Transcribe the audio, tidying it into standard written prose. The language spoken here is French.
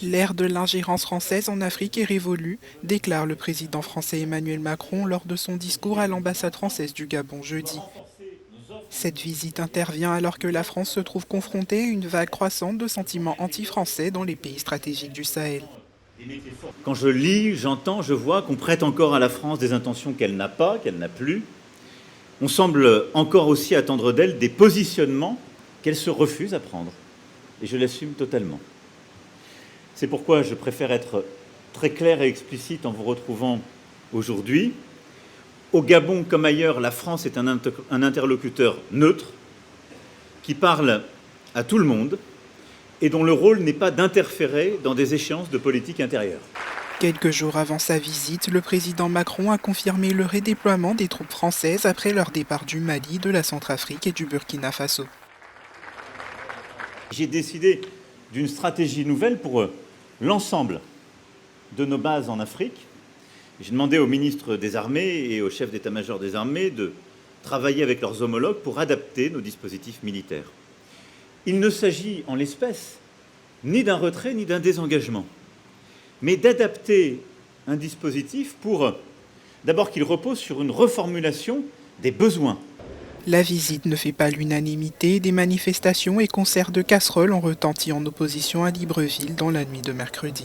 L'ère de l'ingérence française en Afrique est révolue, déclare le président français Emmanuel Macron lors de son discours à l'ambassade française du Gabon jeudi. Cette visite intervient alors que la France se trouve confrontée à une vague croissante de sentiments anti-français dans les pays stratégiques du Sahel. Quand je lis, j'entends, je vois qu'on prête encore à la France des intentions qu'elle n'a pas, qu'elle n'a plus. On semble encore aussi attendre d'elle des positionnements qu'elle se refuse à prendre. Et je l'assume totalement. C'est pourquoi je préfère être très clair et explicite en vous retrouvant aujourd'hui. Au Gabon comme ailleurs, la France est un interlocuteur neutre qui parle à tout le monde et dont le rôle n'est pas d'interférer dans des échéances de politique intérieure. Quelques jours avant sa visite, le président Macron a confirmé le redéploiement des troupes françaises après leur départ du Mali, de la Centrafrique et du Burkina Faso. J'ai décidé d'une stratégie nouvelle pour l'ensemble de nos bases en Afrique. J'ai demandé aux ministres des Armées et aux chefs d'état-major des armées de travailler avec leurs homologues pour adapter nos dispositifs militaires. Il ne s'agit en l'espèce ni d'un retrait ni d'un désengagement, mais d'adapter un dispositif pour d'abord qu'il repose sur une reformulation des besoins. La visite ne fait pas l'unanimité, des manifestations et concerts de casseroles ont retenti en opposition à Libreville dans la nuit de mercredi.